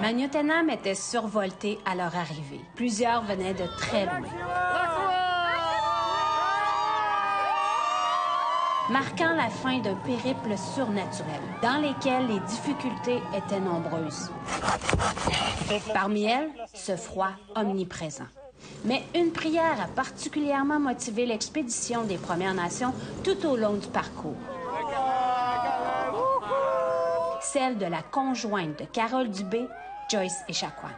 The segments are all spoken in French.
Magnotenam était survolté à leur arrivée. Plusieurs venaient de très loin, marquant la fin d'un périple surnaturel, dans lequel les difficultés étaient nombreuses. Parmi elles, ce froid omniprésent. Mais une prière a particulièrement motivé l'expédition des Premières Nations tout au long du parcours. Celle de la conjointe de Carole Dubé, Joyce Echaquan.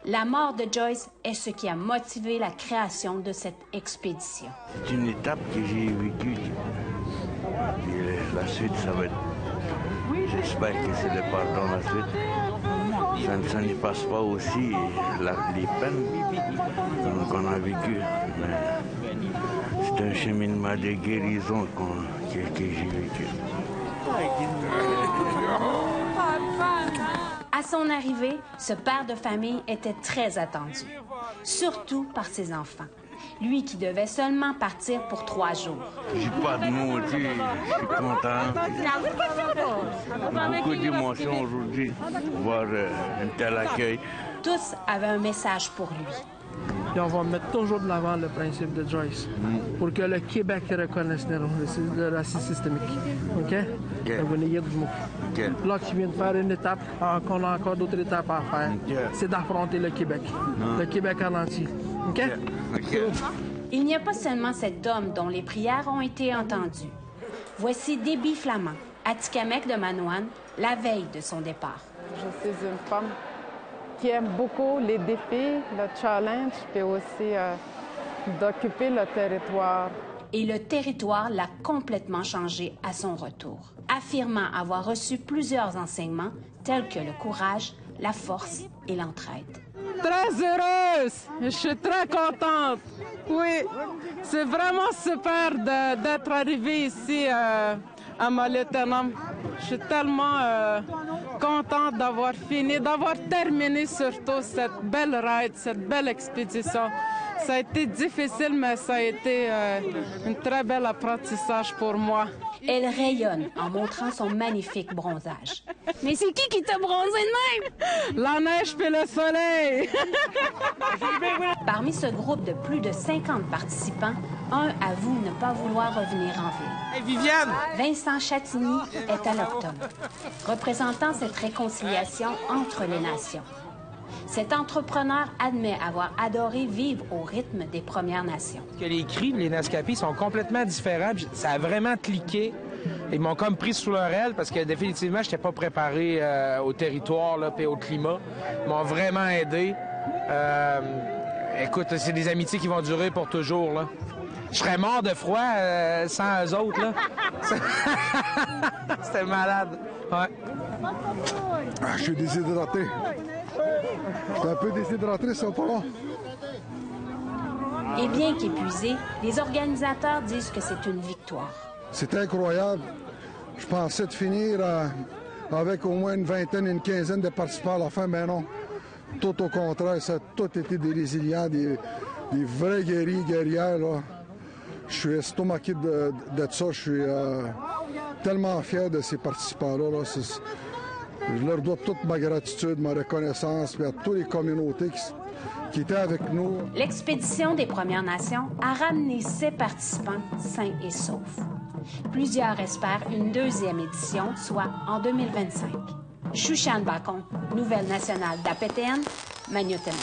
La mort de Joyce est ce qui a motivé la création de cette expédition. C'est une étape que j'ai vécue. Et la suite, ça va être... J'espère que c'est le pardon, la suite. Ça ne passe pas aussi les peines qu'on a vécues. C'est un cheminement de guérison que j'ai vécu. À son arrivée, ce père de famille était très attendu, surtout par ses enfants. Lui qui devait seulement partir pour 3 jours. J'ai pas de mots, je suis content. Beaucoup d'émotions aujourd'hui, voir un tel accueil. Tous avaient un message pour lui. Et on va mettre toujours de l'avant le principe de Joyce pour que le Québec reconnaisse le racisme systémique. OK? Là, qui vient de faire une étape, qu'on a encore d'autres étapes à faire, c'est d'affronter le Québec. Le Québec en entier. OK? Il n'y a pas seulement cet homme dont les prières ont été entendues. Voici Déby Flamand, Atikamekw de Manoane, la veille de son départ. Je suis une femme qui aime beaucoup les défis, le challenge, puis aussi d'occuper le territoire. Et le territoire l'a complètement changé à son retour, affirmant avoir reçu plusieurs enseignements tels que le courage, la force et l'entraide. Très heureuse! Je suis très contente. Oui, c'est vraiment super d'être arrivée ici à Magnotenam. Je suis tellement contente d'avoir fini, d'avoir terminé surtout cette belle ride, cette belle expédition. Ça a été difficile, mais ça a été un très bel apprentissage pour moi. Elle rayonne en montrant son magnifique bronzage. Mais c'est qui t'a bronzé de même? La neige puis le soleil! Parmi ce groupe de plus de 50 participants, un avoue ne pas vouloir revenir en ville. Hey, Viviane! Vincent Chatigny est alloctone, représentant cette réconciliation entre les nations. Cet entrepreneur admet avoir adoré vivre au rythme des Premières Nations. Que les cris de les Naskapis sont complètement différents. Ça a vraiment cliqué. Ils m'ont comme pris sous leur aile parce que définitivement, je n'étais pas préparé au territoire et au climat. Ils m'ont vraiment aidé. Écoute, c'est des amitiés qui vont durer pour toujours. Là. Je serais mort de froid sans eux autres. Là. C'était malade. Ouais. Je suis déshydraté. Je suis un peu déshydraté, ça pas long. Et bien qu'épuisés, les organisateurs disent que c'est une victoire. C'est incroyable. Je pensais de finir avec au moins une vingtaine, une quinzaine de participants à la fin, mais non. Tout au contraire, ça a tout été des résilients, des vrais guerriers, guerrières. Là. Je suis estomaqué de ça. Je suis tellement fier de ces participants-là. Là. Je leur dois toute ma gratitude, ma reconnaissance, et à toutes les communautés qui étaient avec nous. L'expédition des Premières Nations a ramené ses participants sains et saufs. Plusieurs espèrent une deuxième édition, soit en 2025. Chouchane Bacon, Nouvelle nationale d'APTN, Magnotenam.